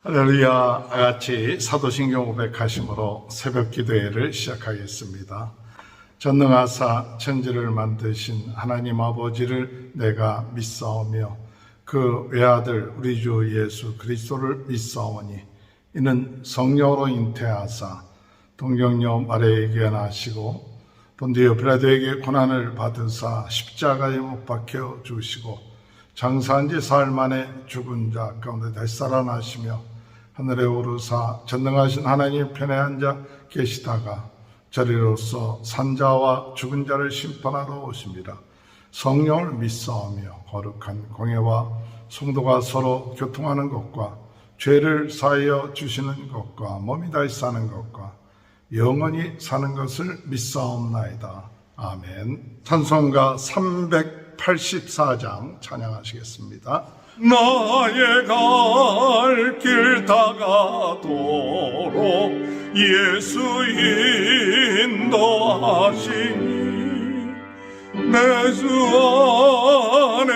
할렐루야. 같이 사도신경 500하심으로 새벽 기도회를 시작하겠습니다. 전능하사 천지를 만드신 하나님 아버지를 내가 믿사오며 그 외아들 우리 주 예수 그리스도를 믿사오니 이는 성령으로 잉태하사 동정녀 마리아에게 나시고 본디오 빌라도에게 고난을 받으사 십자가에 못 박혀 죽으시고 장사한 지 사흘 만에 죽은 자 가운데 다시 살아나시며 하늘에 오르사 전능하신 하나님 편에 앉아 계시다가 저리로서 산자와 죽은 자를 심판하러 오십니다. 성령을 믿사오며 거룩한 공예와 성도가 서로 교통하는 것과 죄를 사하여 주시는 것과 몸이 다시 사는 것과 영원히 사는 것을 믿사옵나이다. 아멘. 찬송가 384장 찬양하시겠습니다. 나의 갈 길 다가도록 예수 인도하시니 내 주 안에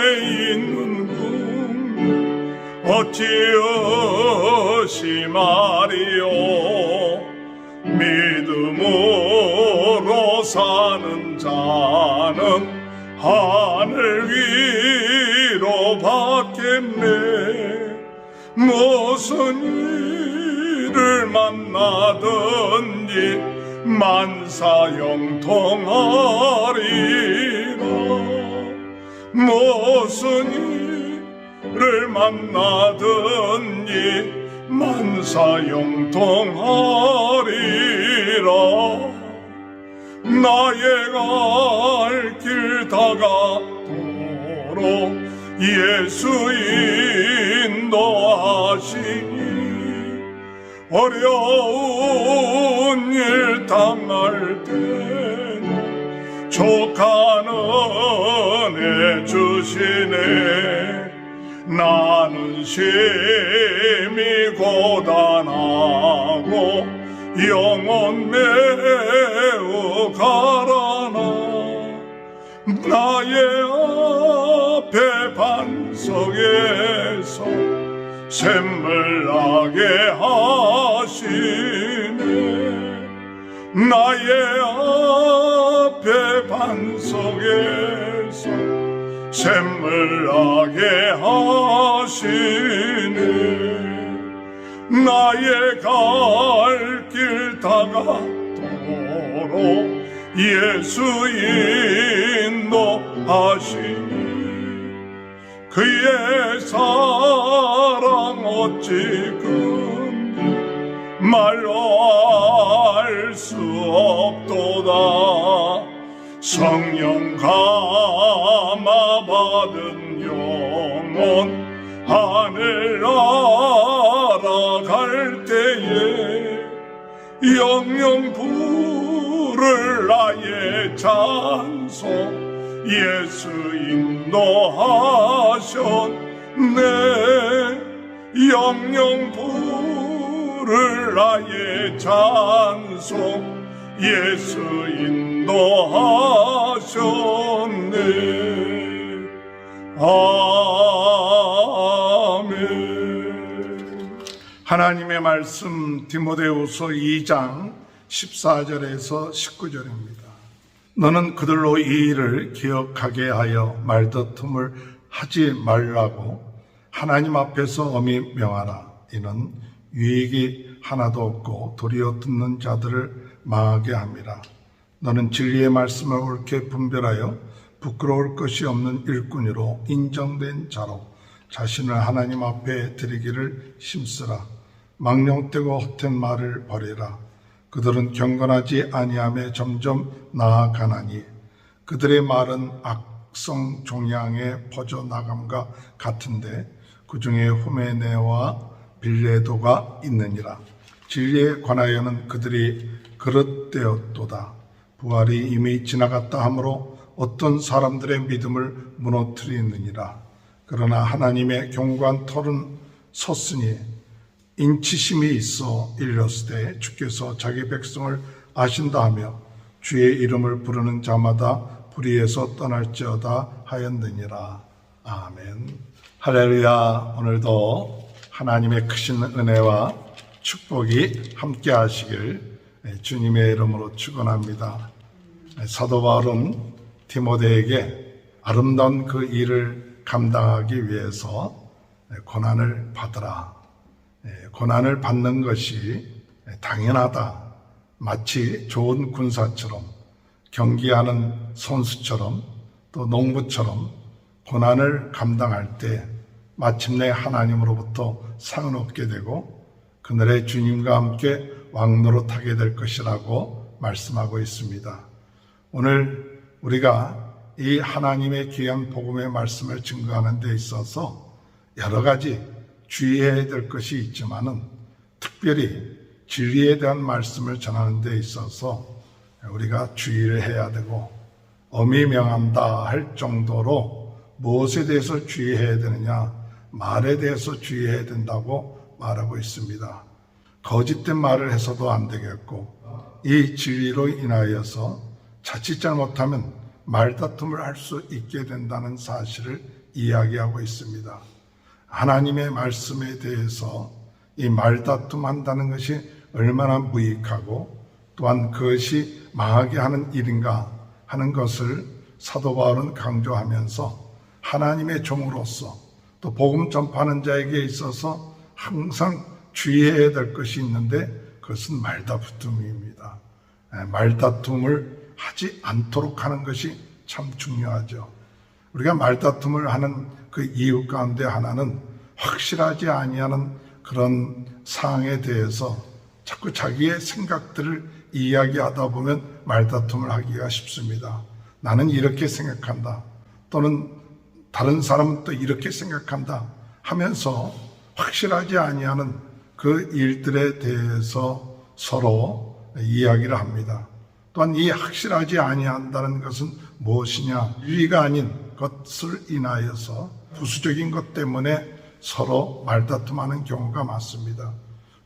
있는 분 어찌 의심하리요. 믿음으로 사는 자는 하늘 위로 받겠네. 무슨 일을 만나든지 만사형통하리라. 무슨 일을 만나든지 만사형통하리라. 나의 갈 길 다가도록 예수 인도하시니 어려운 일 당할 때는 족한 은혜 주시네. 나는 심히 고단하고 영혼 매우 가라나. 나의 앞에 반석에서 샘물 나게 하시네. 나의 앞에 반석에서 샘물 나게 하시네. 나의 갈 길 다가도록 예수 인도하시니 그의 사랑 어찌 큰지 말로 알 수 없도다. 성령 감화 받은 영혼 하늘 날아갈 때에 영영 부를 나의 찬송 예수 인도하셨네. 영영 부를 나의 찬송 예수 인도하셨네. 아멘. 하나님의 말씀 디모데후서 2장 14절에서 19절입니다. 너는 그들로 이 일을 기억하게 하여 말다툼을 하지 말라고 하나님 앞에서 엄히 명하라. 이는 유익이 하나도 없고 도리어 듣는 자들을 망하게 함이라. 너는 진리의 말씀을 옳게 분별하여 부끄러울 것이 없는 일꾼으로 인정된 자로 자신을 하나님 앞에 드리기를 힘쓰라. 망령되고 헛된 말을 버리라. 그들은 경건하지 아니하며 점점 나아가나니 그들의 말은 악성 종양에 퍼져나감과 같은데 그 중에 후메네와 빌레도가 있느니라. 진리에 관하여는 그들이 그릇되었도다. 부활이 이미 지나갔다 하므로 어떤 사람들의 믿음을 무너뜨리느니라. 그러나 하나님의 견고한 털은 섰으니 인치심이 있어 일렀으되 주께서 자기 백성을 아신다 하며 주의 이름을 부르는 자마다 불의에서 떠날지어다 하였느니라. 아멘. 할렐루야. 오늘도 하나님의 크신 은혜와 축복이 함께 하시길 주님의 이름으로 축원합니다. 사도 바울은 디모데에게 아름다운 그 일을 감당하기 위해서 고난을 받으라. 고난을 받는 것이 당연하다. 마치 좋은 군사처럼, 경기하는 선수처럼, 또 농부처럼 고난을 감당할 때 마침내 하나님으로부터 상을 얻게 되고 그날의 주님과 함께 왕노릇하게 될 것이라고 말씀하고 있습니다. 오늘 우리가 이 하나님의 귀한 복음의 말씀을 증거하는 데 있어서 여러 가지 주의해야 될 것이 있지만은 특별히 진리에 대한 말씀을 전하는 데 있어서 우리가 주의를 해야 되고 엄히 명한다 할 정도로 무엇에 대해서 주의해야 되느냐, 말에 대해서 주의해야 된다고 말하고 있습니다. 거짓된 말을 해서도 안 되겠고 이 진리로 인하여서 자칫 잘못하면 말다툼을 할 수 있게 된다는 사실을 이야기하고 있습니다. 하나님의 말씀에 대해서 이 말다툼 한다는 것이 얼마나 무익하고 또한 그것이 망하게 하는 일인가 하는 것을 사도 바울은 강조하면서 하나님의 종으로서 또 복음 전파하는 자에게 있어서 항상 주의해야 될 것이 있는데 그것은 말다툼입니다. 말다툼을 하지 않도록 하는 것이 참 중요하죠. 우리가 말다툼을 하는 그 이유 가운데 하나는 확실하지 아니하는 그런 사항에 대해서 자꾸 자기의 생각들을 이야기하다 보면 말다툼을 하기가 쉽습니다. 나는 이렇게 생각한다. 또는 다른 사람은 또 이렇게 생각한다 하면서 확실하지 아니하는 그 일들에 대해서 서로 이야기를 합니다. 또한 이 확실하지 아니한다는 것은 무엇이냐? 윤리가 아닌 것을 인하여서 부수적인 것 때문에 서로 말다툼하는 경우가 많습니다.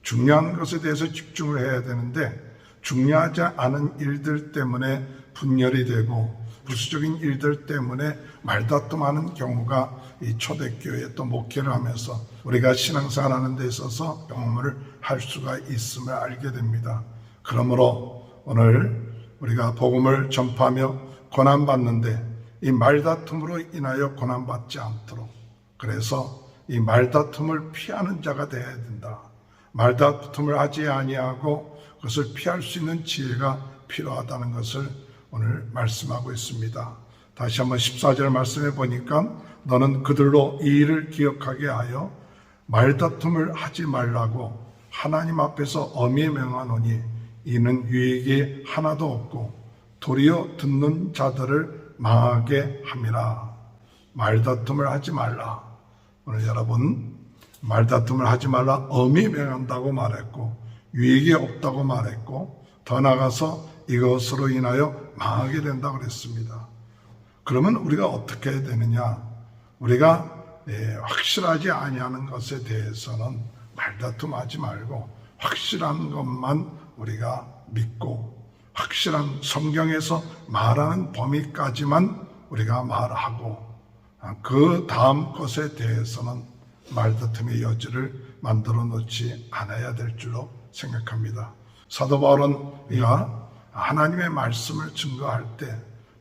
중요한 것에 대해서 집중을 해야 되는데 중요하지 않은 일들 때문에 분열이 되고 부수적인 일들 때문에 말다툼하는 경우가 이 초대교회 또 목회를 하면서 우리가 신앙생활 하는 데 있어서 경험을 할 수가 있음을 알게 됩니다. 그러므로 오늘 우리가 복음을 전파하며 고난받는데 이 말다툼으로 인하여 고난받지 않도록, 그래서 이 말다툼을 피하는 자가 되어야 된다. 말다툼을 하지 아니하고 그것을 피할 수 있는 지혜가 필요하다는 것을 오늘 말씀하고 있습니다. 다시 한번 14절 말씀해 보니까 너는 그들로 이 일을 기억하게 하여 말다툼을 하지 말라고 하나님 앞에서 엄히 명하노니 이는 유익이 하나도 없고 도리어 듣는 자들을 망하게 함이라. 말다툼을 하지 말라. 오늘 여러분 말다툼을 하지 말라 엄히 명한다고 말했고 유익이 없다고 말했고 더 나아가서 이것으로 인하여 망하게 된다고 그랬습니다. 그러면 우리가 어떻게 해야 되느냐? 우리가 확실하지 아니하는 것에 대해서는 말다툼하지 말고 확실한 것만 우리가 믿고 확실한 성경에서 말하는 범위까지만 우리가 말하고 그 다음 것에 대해서는 말다툼의 여지를 만들어 놓지 않아야 될 줄로 생각합니다. 사도 바울은 우리가 하나님의 말씀을 증거할 때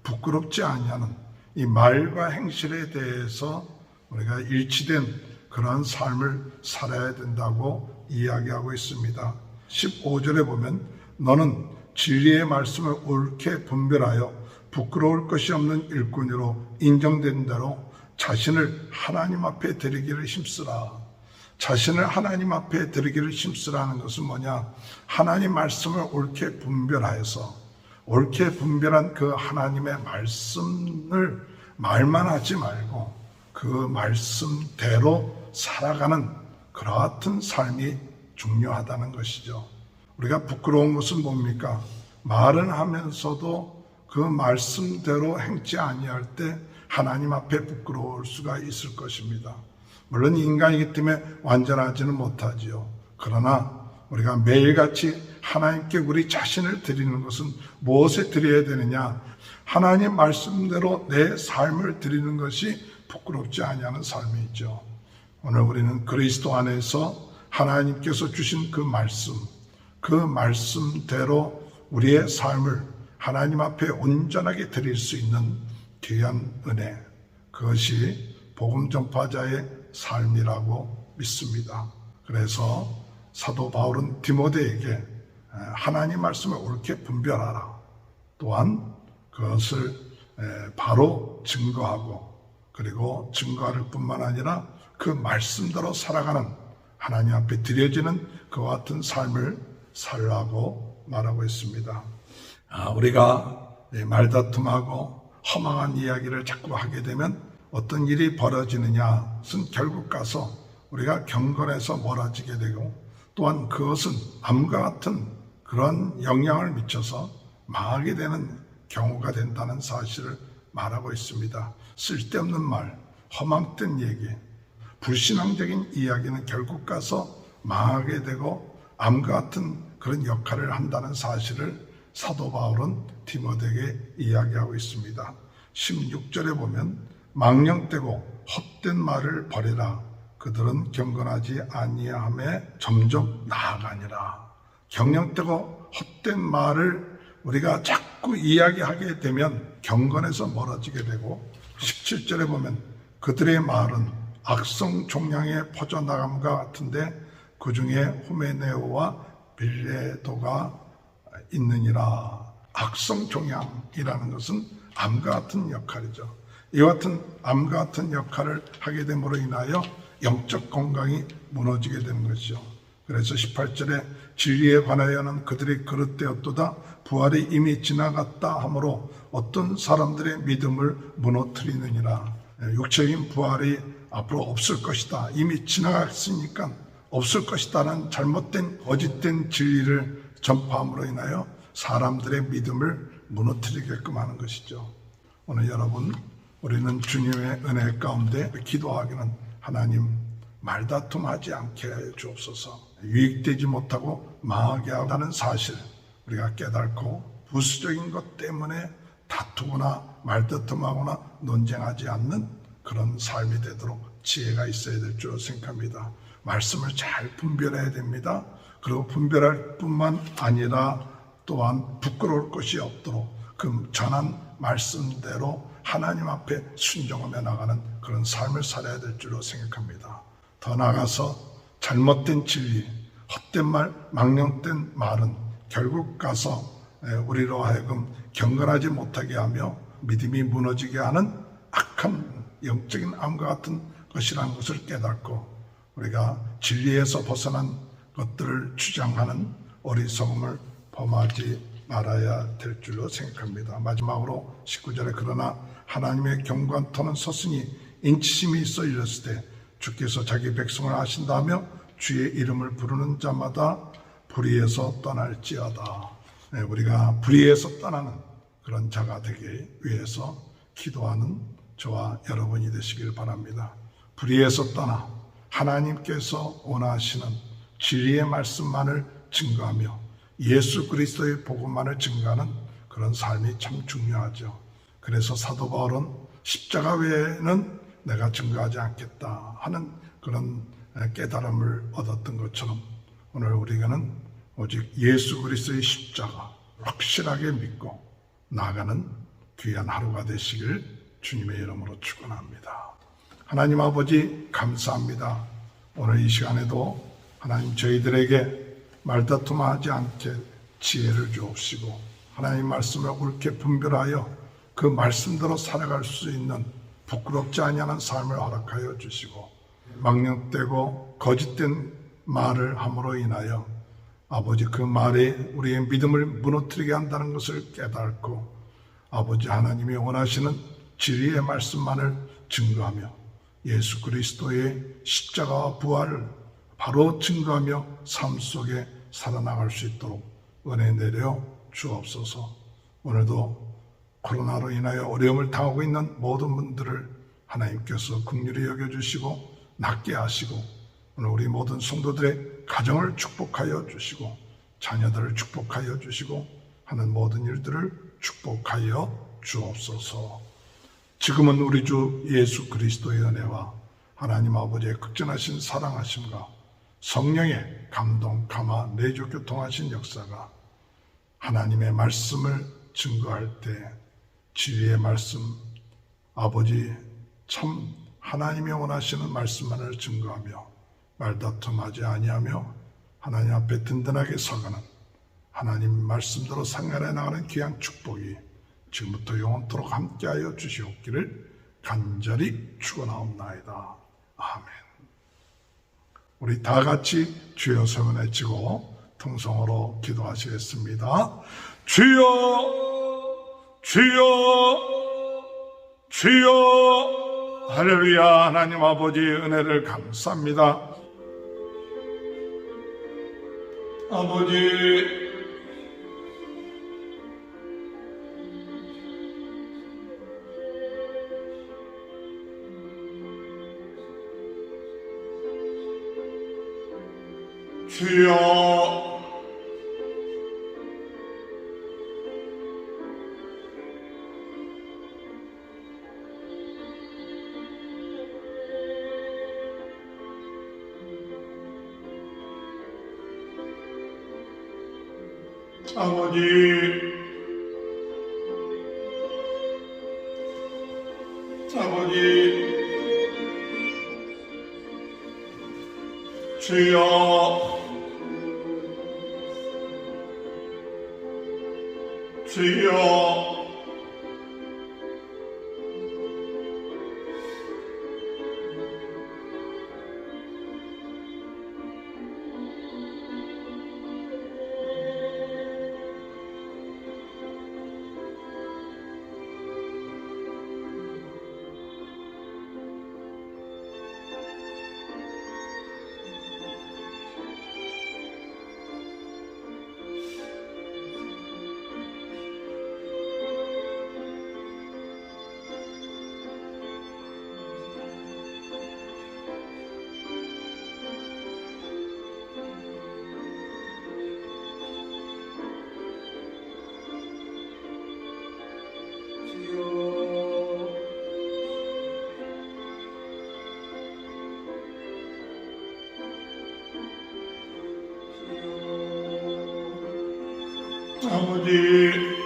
부끄럽지 아니하는 이 말과 행실에 대해서 우리가 일치된 그러한 삶을 살아야 된다고 이야기하고 있습니다. 15절에 보면 너는 진리의 말씀을 옳게 분별하여 부끄러울 것이 없는 일꾼으로 인정된 대로 자신을 하나님 앞에 드리기를 힘쓰라. 자신을 하나님 앞에 드리기를 힘쓰라는 것은 뭐냐? 하나님 말씀을 옳게 분별하여서 옳게 분별한 그 하나님의 말씀을 말만 하지 말고 그 말씀대로 살아가는 그러한 삶이 중요하다는 것이죠. 우리가 부끄러운 것은 뭡니까? 말은 하면서도 그 말씀대로 행치 아니할 때 하나님 앞에 부끄러울 수가 있을 것입니다. 물론 인간이기 때문에 완전하지는 못하지요. 그러나 우리가 매일같이 하나님께 우리 자신을 드리는 것은 무엇에 드려야 되느냐? 하나님 말씀대로 내 삶을 드리는 것이 부끄럽지 아니하는 삶이죠. 오늘 우리는 그리스도 안에서 하나님께서 주신 그 말씀대로 우리의 삶을 하나님 앞에 온전하게 드릴 수 있는 귀한 은혜, 그것이 복음 전파자의 삶이라고 믿습니다. 그래서 사도 바울은 디모데에게 하나님 말씀을 옳게 분별하라, 또한 그것을 바로 증거하고, 그리고 증거할 뿐만 아니라 그 말씀대로 살아가는, 하나님 앞에 드려지는 그와 같은 삶을 살라고 말하고 있습니다. 우리가 말다툼하고 허망한 이야기를 자꾸 하게 되면 어떤 일이 벌어지느냐, 그것은 결국 가서 우리가 경건에서 멀어지게 되고, 또한 그것은 암과 같은 그런 영향을 미쳐서 망하게 되는 경우가 된다는 사실을 말하고 있습니다. 쓸데없는 말, 허망된 얘기, 불신앙적인 이야기는 결국 가서 망하게 되고 암과 같은 그런 역할을 한다는 사실을 사도 바울은 디모데에게 이야기하고 있습니다. 16절에 보면 망령되고 헛된 말을 버리라. 그들은 경건하지 아니함에 점점 나아가니라. 경령되고 헛된 말을 우리가 자꾸 이야기하게 되면 경건에서 멀어지게 되고, 17절에 보면 그들의 말은 악성 종양에 퍼져나감과 같은데 그 중에 후메네오와 빌레도가 있느니라. 악성 종양이라는 것은 암과 같은 역할이죠. 이와 같은 암과 같은 역할을 하게 됨으로 인하여 영적 건강이 무너지게 되는 것이죠. 그래서 18절에 진리에 관하여는 그들이 그릇되었도다. 부활이 이미 지나갔다 하므로 어떤 사람들의 믿음을 무너뜨리느니라. 육체적인 부활이 앞으로 없을 것이다, 이미 지나갔으니까 없을 것이다라는 잘못된 거짓된 진리를 전파함으로 인하여 사람들의 믿음을 무너뜨리게끔 하는 것이죠. 오늘 여러분, 우리는 주님의 은혜 가운데 기도하기는 하나님 말다툼하지 않게 해 주옵소서. 유익되지 못하고 망하게 한다는 사실 우리가 깨닫고, 부수적인 것 때문에 다투거나 말다툼하거나 논쟁하지 않는 그런 삶이 되도록 지혜가 있어야 될 줄 생각합니다. 말씀을 잘 분별해야 됩니다. 그리고 분별할 뿐만 아니라 또한 부끄러울 것이 없도록 그 전한 말씀대로 하나님 앞에 순종하며 나가는 그런 삶을 살아야 될 줄로 생각합니다. 더 나아가서 잘못된 진리, 헛된 말, 망령된 말은 결국 가서 우리로 하여금 경건하지 못하게 하며 믿음이 무너지게 하는 악한 영적인 암과 같은 것이라는 것을 깨닫고, 우리가 진리에서 벗어난 것들을 주장하는 어리석음을 범하지 말아야 될 줄로 생각합니다. 마지막으로 19절에 그러나 하나님의 경고한 터는 섰으니 인치심이 있어 이르시되 주께서 자기 백성을 하신다며 주의 이름을 부르는 자마다 불의에서 떠날지어다. 우리가 불의에서 떠나는 그런 자가 되기 위해서 기도하는 저와 여러분이 되시길 바랍니다. 불의에서 떠나 하나님께서 원하시는 진리의 말씀만을 증거하며 예수 그리스도의 복음만을 증거하는 그런 삶이 참 중요하죠. 그래서 사도 바울은 십자가 외에는 내가 증거하지 않겠다 하는 그런 깨달음을 얻었던 것처럼, 오늘 우리가는 오직 예수 그리스도의 십자가 확실하게 믿고 나아가는 귀한 하루가 되시길 주님의 이름으로 축원합니다. 하나님 아버지 감사합니다. 오늘 이 시간에도 하나님 저희들에게 말다툼하지 않게 지혜를 주옵시고, 하나님 말씀을 옳게 분별하여 그 말씀대로 살아갈 수 있는 부끄럽지 아니하는 삶을 허락하여 주시고, 망령되고 거짓된 말을 함으로 인하여 아버지 그 말이 우리의 믿음을 무너뜨리게 한다는 것을 깨닫고, 아버지 하나님이 원하시는 진리의 말씀만을 증거하며 예수 그리스도의 십자가와 부활을 바로 증거하며 삶 속에 살아나갈 수 있도록 은혜 내려 주옵소서. 오늘도 코로나로 인하여 어려움을 당하고 있는 모든 분들을 하나님께서 긍휼히 여겨주시고 낫게 하시고, 오늘 우리 모든 성도들의 가정을 축복하여 주시고 자녀들을 축복하여 주시고 하는 모든 일들을 축복하여 주옵소서. 지금은 우리 주 예수 그리스도의 은혜와 하나님 아버지의 극진하신 사랑하심과 성령의 감동, 감화, 내주 교통하신 역사가 하나님의 말씀을 증거할 때 진리의 말씀, 아버지 참 하나님이 원하시는 말씀만을 증거하며 말다툼하지 아니하며 하나님 앞에 든든하게 서가는 하나님 말씀대로 생활해 나가는 귀한 축복이 지금부터 영원토록 함께하여 주시옵기를 간절히 축원하옵나이다. 아멘. 우리 다 같이 주여 소문에 외치고 통성으로 기도하시겠습니다. 주여, 주여, 주여. 할렐루야. 하나님 아버지 은혜를 감사합니다. 아버지, 주여, 아버지, 아버지, 주여, 주여, 아버지,